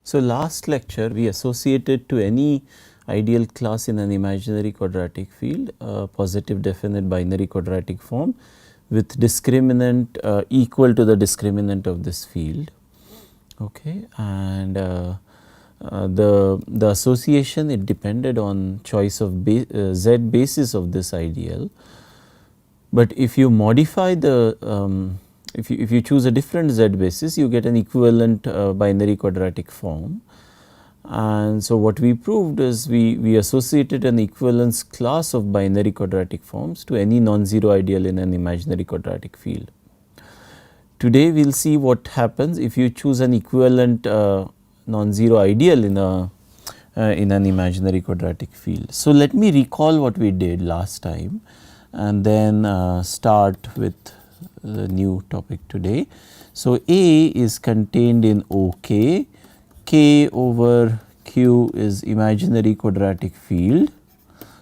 So, last lecture we associated to any ideal class in an imaginary quadratic field a positive definite binary quadratic form with discriminant equal to the discriminant of this field. Okay. And the association, it depended on choice of z basis of this ideal. But if you modify the if you choose a different z basis, you get an equivalent binary quadratic form. And so, what we proved is we associated an equivalence class of binary quadratic forms to any non-zero ideal in an imaginary quadratic field. Today we will see what happens if you choose an equivalent non-zero ideal in an imaginary quadratic field. So, let me recall what we did last time and then start with the new topic today. So, A is contained in OK, K over Q is imaginary quadratic field.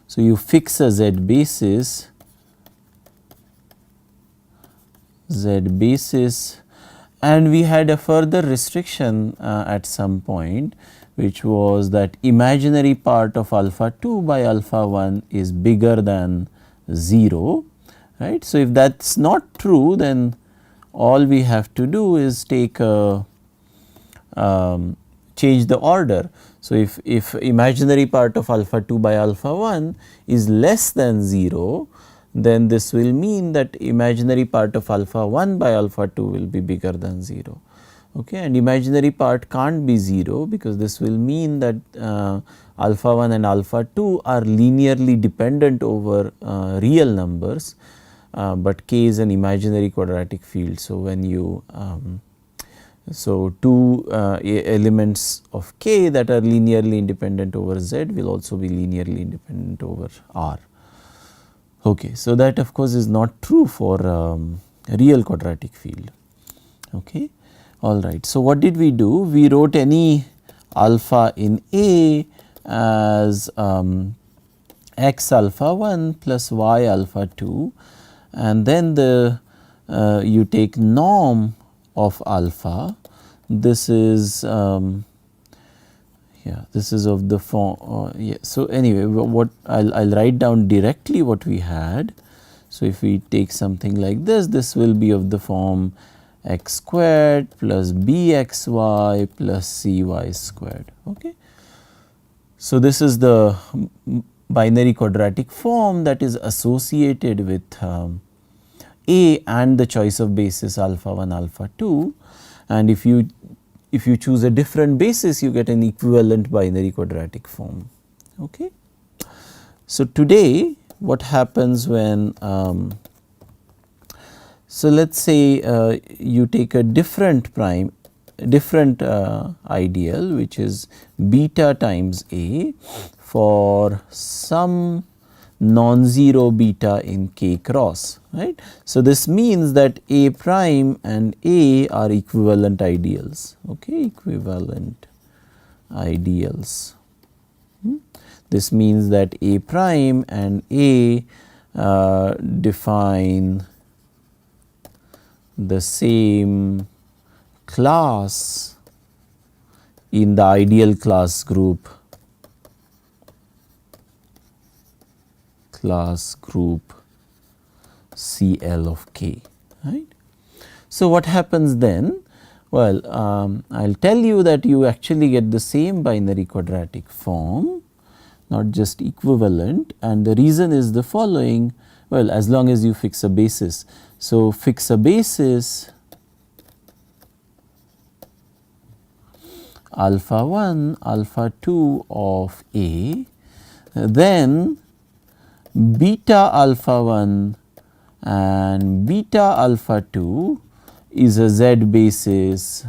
So, you fix a z basis and we had a further restriction at some point, which was that imaginary part of alpha 2 by alpha 1 is bigger than 0, right. So, if that is not true, then all we have to do is take a change the order. So, if imaginary part of alpha 2 by alpha 1 is less than 0, then this will mean that imaginary part of alpha 1 by alpha 2 will be bigger than 0. Okay. And imaginary part can't be 0, because this will mean that alpha 1 and alpha 2 are linearly dependent over real numbers, but K is an imaginary quadratic field. So, when you so two elements of K that are linearly independent over Z will also be linearly independent over R. Okay. So, that of course is not true for a real quadratic field. Okay. All right. So, what did we do? We wrote any alpha in A as x alpha 1 plus y alpha 2, and then the you take norm of alpha. This is this is of the form So, anyway, what I'll write down directly what we had. So, if we take something like this, this will be of the form x squared plus bxy plus cy squared. Okay. So, this is the binary quadratic form that is associated with A and the choice of basis alpha 1 alpha 2, and if you choose a different basis, you get an equivalent binary quadratic form. Okay. So, today what happens when so let us say you take a different ideal, which is beta times A for some non-zero beta in K cross, right. So, this means that A prime and A are equivalent ideals, okay, equivalent ideals. This means that A prime and A define the same class in the ideal class group CL of K, right. So, what happens then? Well, I will tell you that you actually get the same binary quadratic form, not just equivalent, and the reason is the following. Well, as long as you fix a basis. So, fix a basis alpha 1 alpha 2 of A, then beta alpha 1 and beta alpha 2 is a Z basis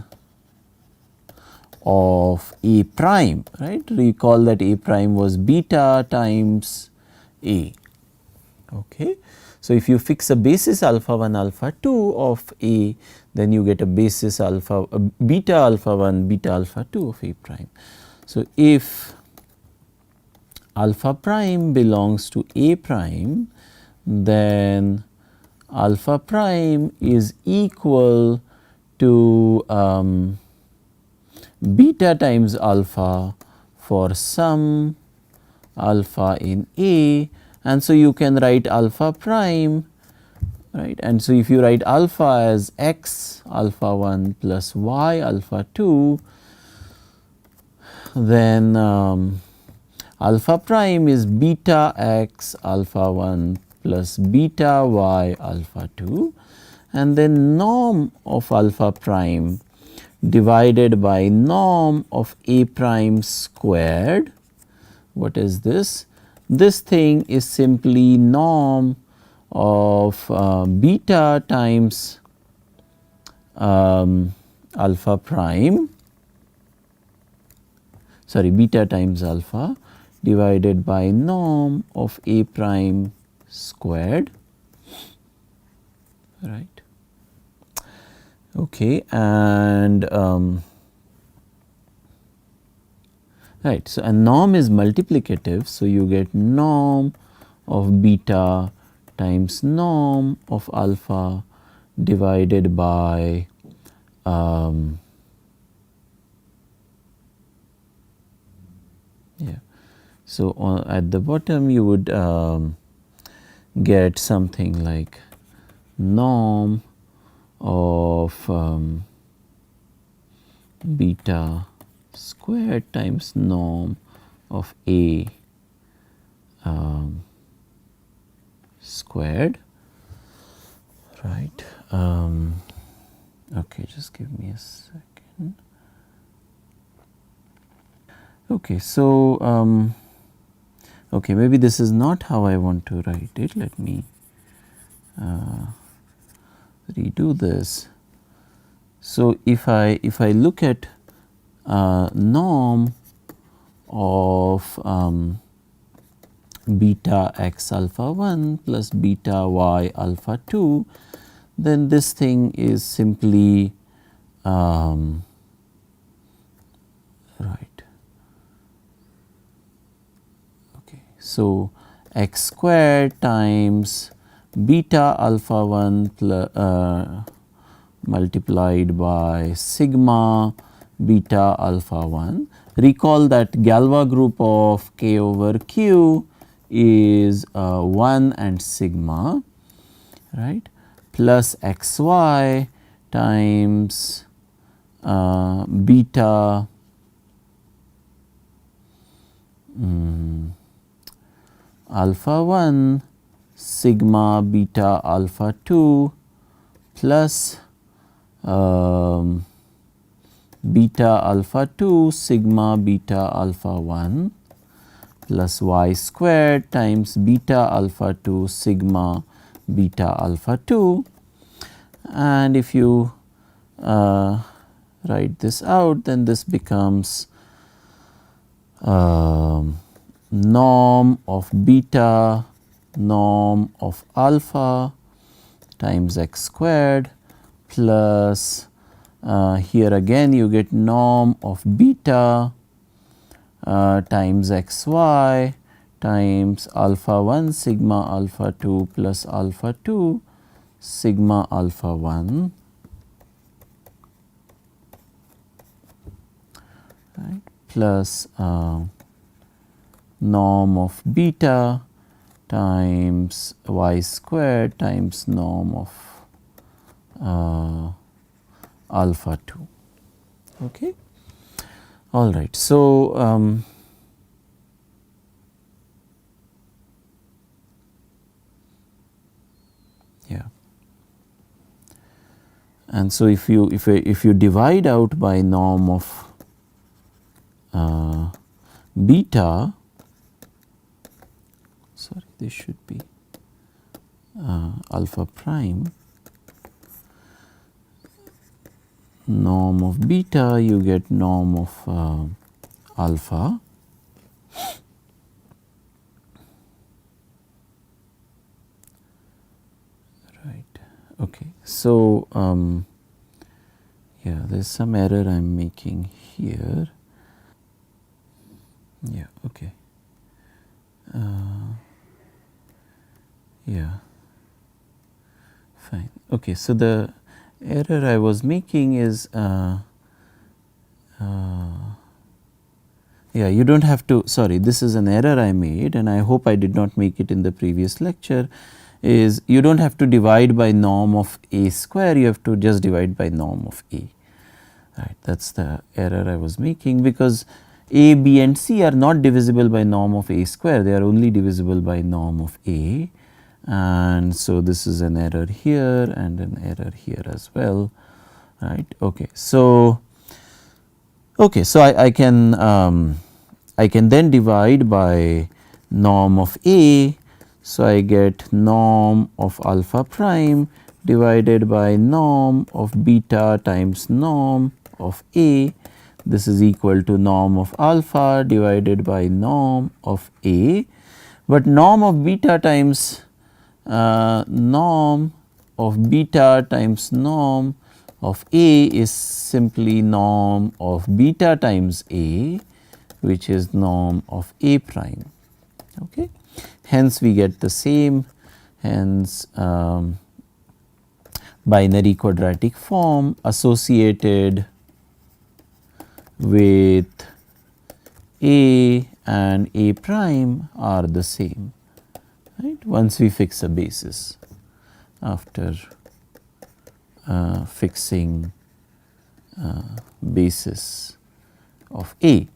of A prime, right. Recall that A prime was beta times A. Okay. So, if you fix a basis alpha 1 alpha 2 of A, then you get a basis beta alpha 1 beta alpha 2 of A prime. So, if alpha prime belongs to A prime, then alpha prime is equal to beta times alpha for some alpha in A, and so you can write alpha prime, right. And so if you write alpha as x alpha 1 plus y alpha 2, then alpha prime is beta x alpha 1 plus beta y alpha 2, and then norm of alpha prime divided by norm of A prime squared. What is this? This thing is simply norm of beta times alpha prime, sorry, beta times alpha divided by norm of A prime squared, right. Okay, and right. So, a norm is multiplicative. So, you get norm of beta times norm of alpha divided by yeah. So, at the bottom you would get something like norm of beta squared times norm of A squared, right. Okay, just give me a second. Okay, so okay, maybe this is not how I want to write it. Let me redo this. So, if I look at norm of beta x alpha 1 plus beta y alpha 2, then this thing is simply right. Okay. So, x squared times beta alpha 1 multiplied by sigma beta alpha 1. Recall that Galois group of K over Q is 1 and sigma, right, plus xy times beta alpha 1 sigma beta alpha 2 plus beta alpha 2 sigma beta alpha 1 plus y squared times beta alpha 2 sigma beta alpha 2, and if you write this out, then this becomes norm of beta norm of alpha times x squared plus here again you get norm of beta times xy times alpha 1 sigma alpha 2 plus alpha 2 sigma alpha 1, right, plus norm of beta times y squared times norm of alpha 2. Okay. All right. So, yeah, and so if you divide out by norm of beta, sorry, this should be alpha prime, norm of beta, you get norm of alpha, right. Okay. So, yeah, there is some error I am making here. Yeah, okay. Yeah, fine. Okay, so the error I was making is yeah, you do not have to, sorry, this is an error I made and I hope I did not make it in the previous lecture, is you do not have to divide by norm of a square, you have to just divide by norm of a, right. That is the error I was making, because a, b and c are not divisible by norm of a square, they are only divisible by norm of a, and so this is an error here and an error here as well, right. Okay. So, I can then divide by norm of a. So, I get norm of alpha prime divided by norm of beta times norm of a. This is equal to norm of alpha divided by norm of a, but norm of beta times norm of a is simply norm of beta times a, which is norm of a prime. Okay. Hence, we get the same, hence binary quadratic form associated with a and a prime are the same, right, once we fix a basis after fixing basis of a.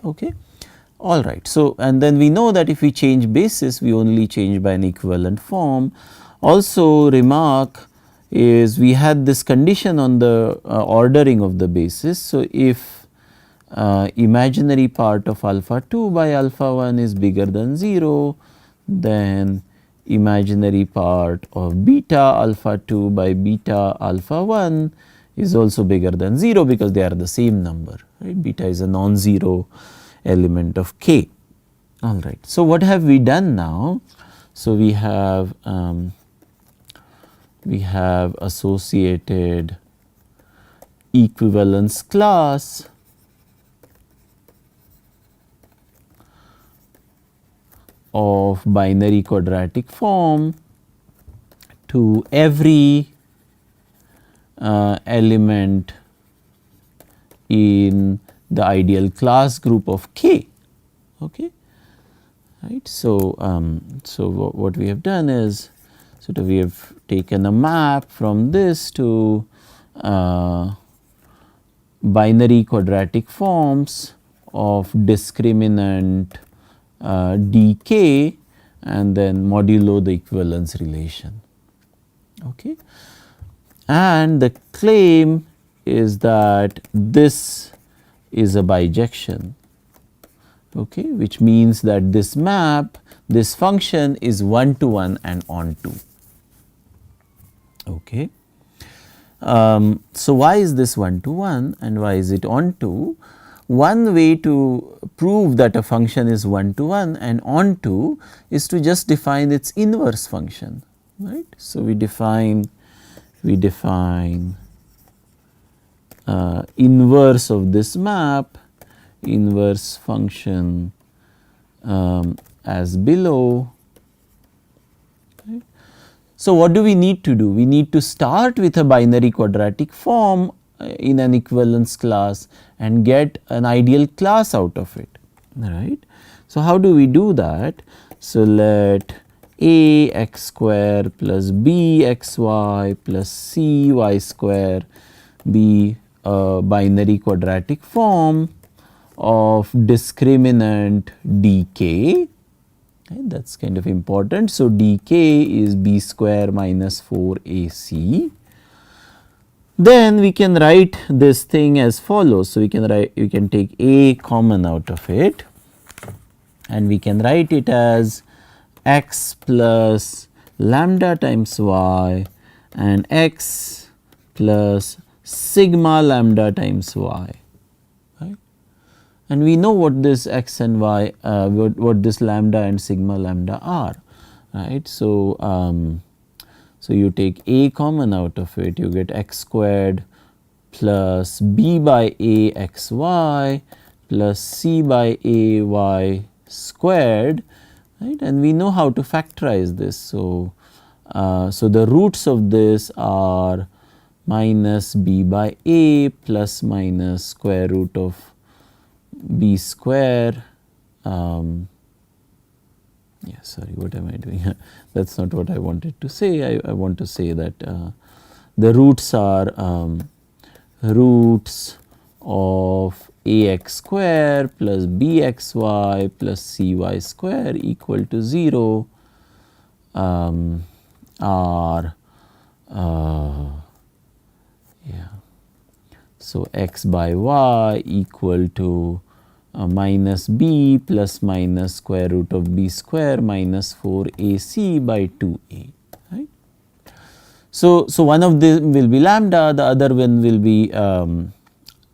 Okay. All right. So, and then we know that if we change basis, we only change by an equivalent form. Also remark is we had this condition on the ordering of the basis. So, if imaginary part of alpha 2 by alpha 1 is bigger than 0, then imaginary part of beta alpha 2 by beta alpha 1 is also bigger than 0, because they are the same number, right. Beta is a non-zero element of K. All right. So, what have we done now? So, we have associated equivalence class of binary quadratic form to every element in the ideal class group of K. Okay. Right. So, what we have done is, we have taken a map from this to binary quadratic forms of discriminant dk and then modulo the equivalence relation. Okay. And the claim is that this is a bijection, okay, which means that this map, this function is 1-to-1 and onto. Okay. So, why is this 1-to-1 and why is it onto? One way to prove that a function is 1-to-1 and onto is to just define its inverse function, right. So, we define inverse of this map, inverse function as below. Okay. So, what do we need to do? We need to start with a binary quadratic form in an equivalence class and get an ideal class out of it, right. So, how do we do that? So, let a x square plus b x y plus c y square be a binary quadratic form of discriminant dk, right, that is kind of important. So, dk is b square minus 4 ac. Then we can write this thing as follows. So, we can take a common out of it and we can write it as x plus lambda times y and x plus sigma lambda times y, right. And we know what this x and y, what this lambda and sigma lambda are, right. So, so you take a common out of it, you get x squared plus b by a x y plus c by a y squared, right, and we know how to factorize this. So, so the roots of this are minus b by a plus minus square root of b square. Yeah, sorry, what am I doing? That is not what I wanted to say. I want to say that the roots are roots of ax square plus bxy plus cy square equal to 0 are yeah. So, x by y equal to minus b plus minus square root of b square minus 4ac by 2a, right. So, one of them will be lambda, the other one will be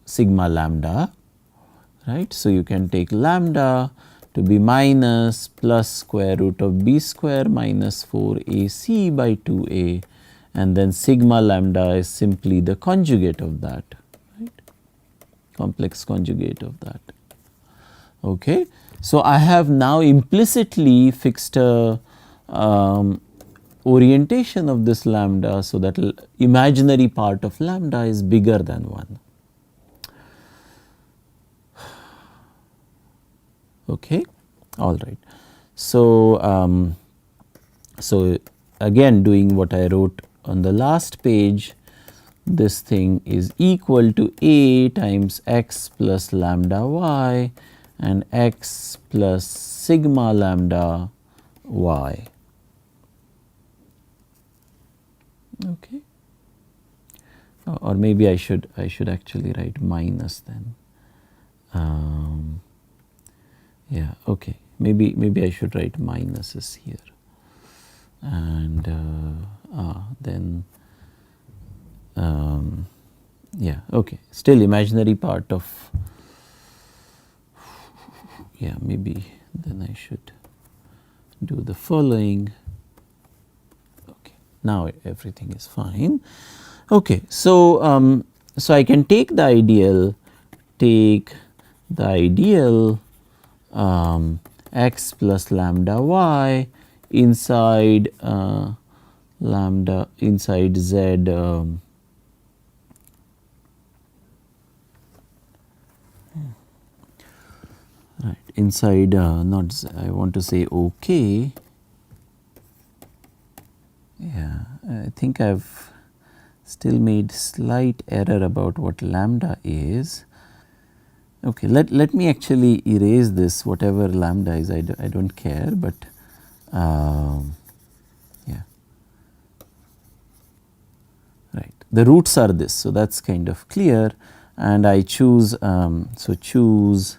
sigma lambda, right. So, you can take lambda to be minus plus square root of b square minus 4ac by 2a, and then sigma lambda is simply the conjugate of that, right, complex conjugate of that. Okay. So, I have now implicitly fixed a orientation of this lambda, so that imaginary part of lambda is bigger than 1. Okay. All right. So, so again doing what I wrote on the last page, this thing is equal to a times x plus lambda y and x plus sigma lambda y. Okay. Or maybe I should actually write minus then. Yeah, okay. Maybe I should write minuses here, and then yeah, okay. Still imaginary part of, yeah, maybe then I should do the following. Okay, now everything is fine. Okay, so so I can take the ideal x plus lambda y inside lambda inside z right, inside not z, I want to say okay. Yeah, I think I have still made slight error about what lambda is. Okay, let me actually erase this, whatever lambda is, I do not care, but yeah, right. The roots are this, so that is kind of clear, and I choose, so choose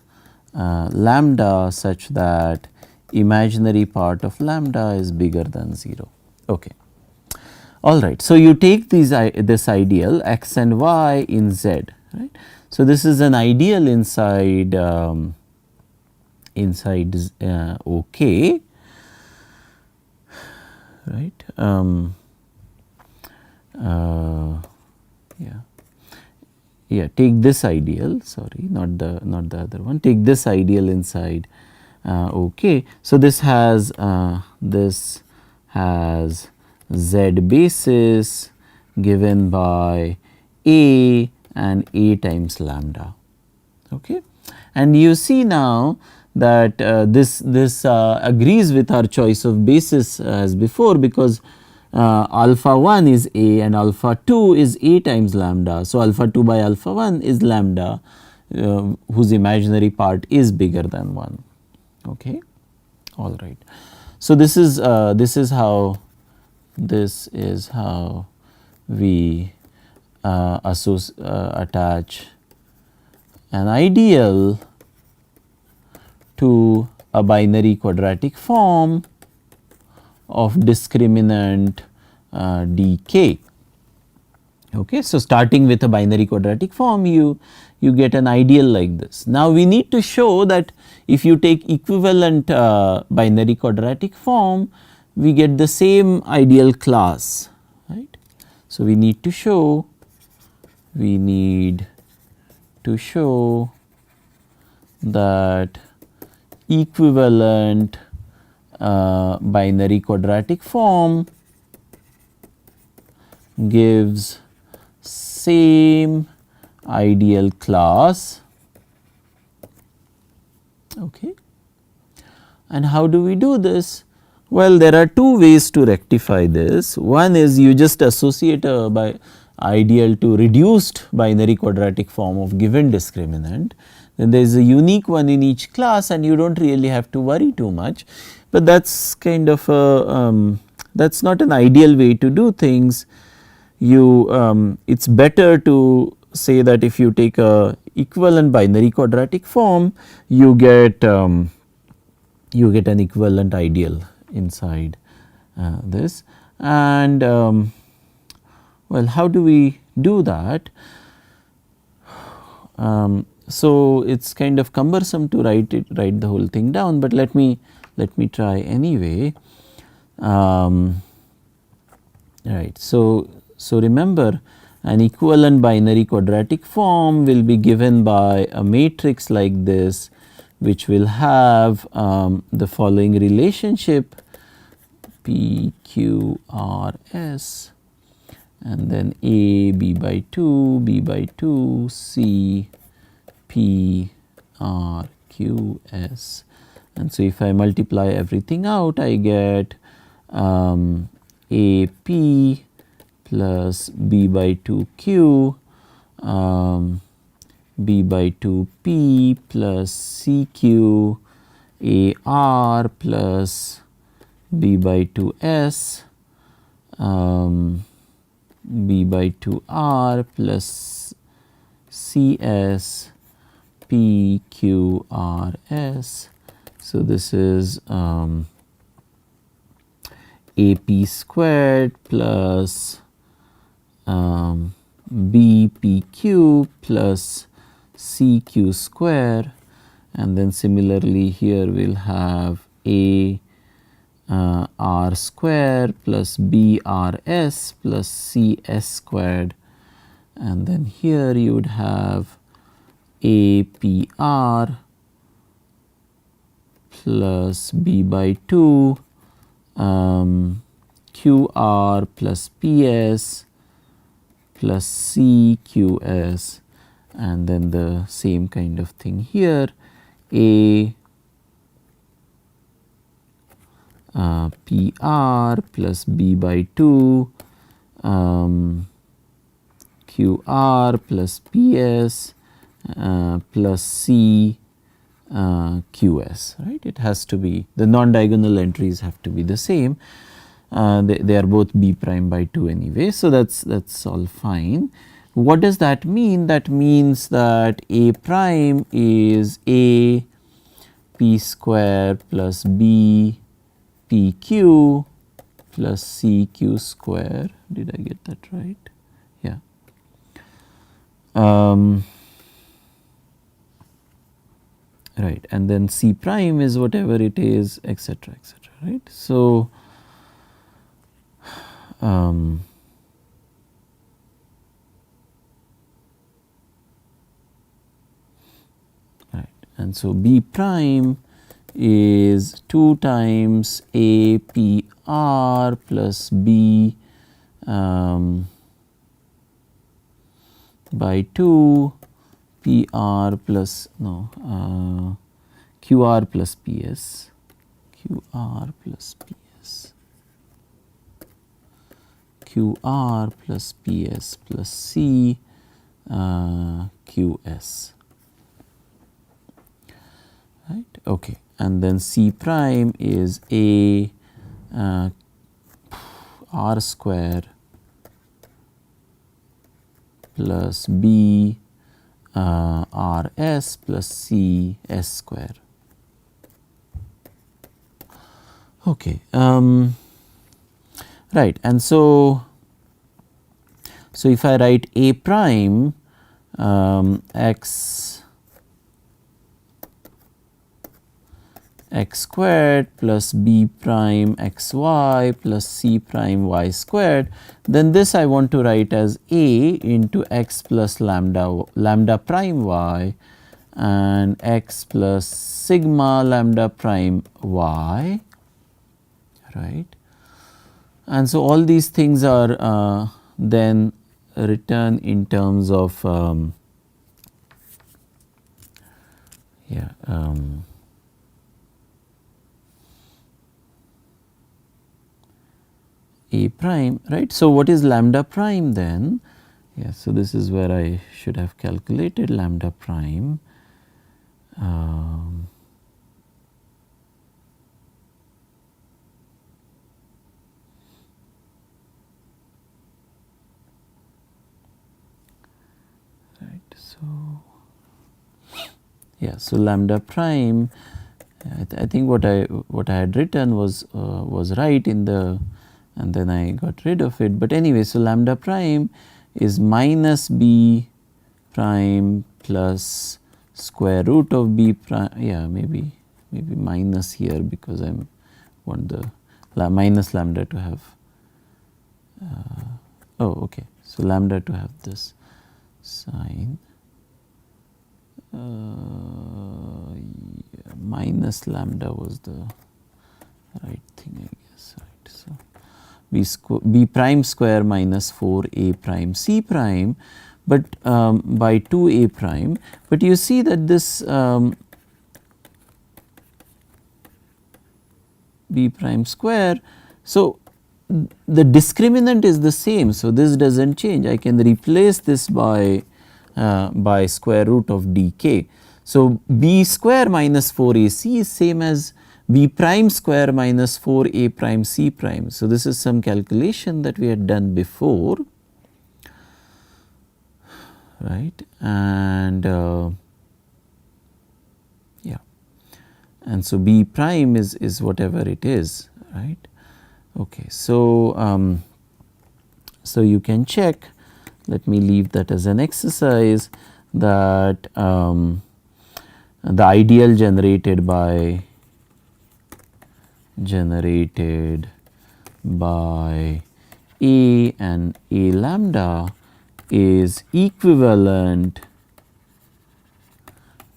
lambda such that imaginary part of lambda is bigger than 0. Okay. All right. So, you take this ideal x and y in z, right. So, this is an ideal inside OK, right. Yeah, take this ideal, sorry, not the other one, take this ideal inside OK. So, this has z basis given by a and a times lambda. Okay. And you see now that this agrees with our choice of basis as before, because alpha 1 is a and alpha 2 is a times lambda. So, alpha 2 by alpha 1 is lambda whose imaginary part is bigger than 1. Okay. All right. So, this is how we attach an ideal to a binary quadratic form of discriminant dk. Okay. So, starting with a binary quadratic form, you get an ideal like this. Now, we need to show that if you take equivalent binary quadratic form, we get the same ideal class, right. So, we need to show that equivalent binary quadratic form gives same ideal class. Okay. And how do we do this? Well, there are two ways to rectify this. One is you just associate a ideal to reduced binary quadratic form of given discriminant. Then there is a unique one in each class and you do not really have to worry too much, but that is kind of a that is not an ideal way to do things. You it is better to say that if you take a equivalent binary quadratic form, you get an equivalent ideal inside this. And well, how do we do that? So it is kind of cumbersome to write the whole thing down, but let me try anyway. Right. So remember, an equivalent binary quadratic form will be given by a matrix like this, which will have the following relationship P, Q, R, S, and then A, B by 2, B by 2, C, P, R, Q, S. And so if I multiply everything out, I get A, P plus B by 2 Q, B by 2 P plus C Q, A R plus B by 2 S, B by 2 R plus C S, P Q R S. So this is AP squared plus BPQ plus CQ square, and then similarly here we will have A R square plus BRS plus CS squared, and then here you would have APR plus B by 2 QR plus PS plus CQS, and then the same kind of thing here, A PR plus B by 2 QR plus PS plus C QS, right. It has to be, the non-diagonal entries have to be the same. They are both B prime by 2 anyway. So that's all fine. What does that mean? That means that A prime is A P square plus B PQ plus CQ square. Did I get that right? Yeah. Right, and then C prime is whatever it is, etc., etc., right. So right, and so B prime is 2 times A P R plus B by 2 PR plus QR plus PS, QR plus PS, QR plus PS plus C QS, right. Okay, and then C prime is A R square plus B RS plus C S square. Okay, right, and so if I write A prime x squared plus B prime xy plus C prime y squared, then this I want to write as A into x plus lambda prime y and x plus sigma lambda prime y, right. And so all these things are then written in terms of A prime, right. So, what is lambda prime then? Yeah, so this is where I should have calculated lambda prime. Right, so yeah, so lambda prime, I think what I had written was right in the, and then I got rid of it. But anyway, so lambda prime is minus b prime plus square root of b prime. Yeah, maybe minus here because I want the minus lambda to have. Oh, okay. So lambda to have this sign. Yeah, minus lambda was the right thing, I guess. Right. So b prime square minus 4a prime c prime, but by 2a prime. But you see that this b prime square, so the discriminant is the same. So this does not change. I can replace this by square root of dk. So b square minus 4ac is same as b prime square minus 4a prime c prime. So this is some calculation that we had done before, right, and yeah, and so b prime is whatever it is, right. Okay, so so you can check. Let me leave that as an exercise, that the ideal generated by A and A lambda is equivalent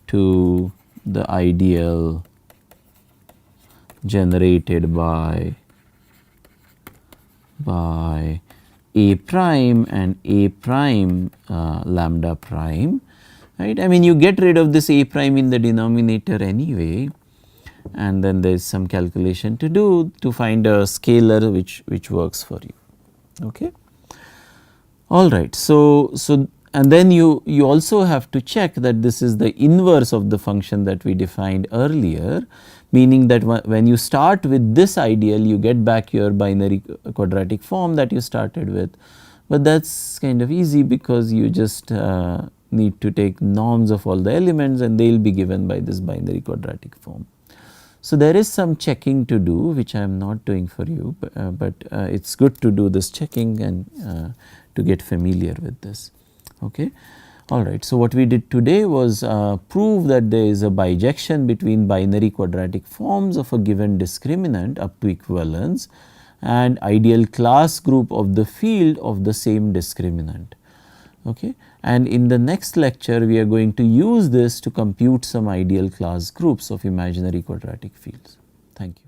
to the ideal generated by A prime and A prime lambda prime, right. I mean, you get rid of this A prime in the denominator anyway, and then there is some calculation to do to find a scalar which works for you. Okay. All right. So and then you also have to check that this is the inverse of the function that we defined earlier, meaning that when you start with this ideal, you get back your binary quadratic form that you started with. But that is kind of easy because you just need to take norms of all the elements and they will be given by this binary quadratic form. So there is some checking to do which I am not doing for you, but it is good to do this checking and to get familiar with this. Okay. All right. So what we did today was prove that there is a bijection between binary quadratic forms of a given discriminant up to equivalence and ideal class group of the field of the same discriminant. Okay. And in the next lecture, we are going to use this to compute some ideal class groups of imaginary quadratic fields. Thank you.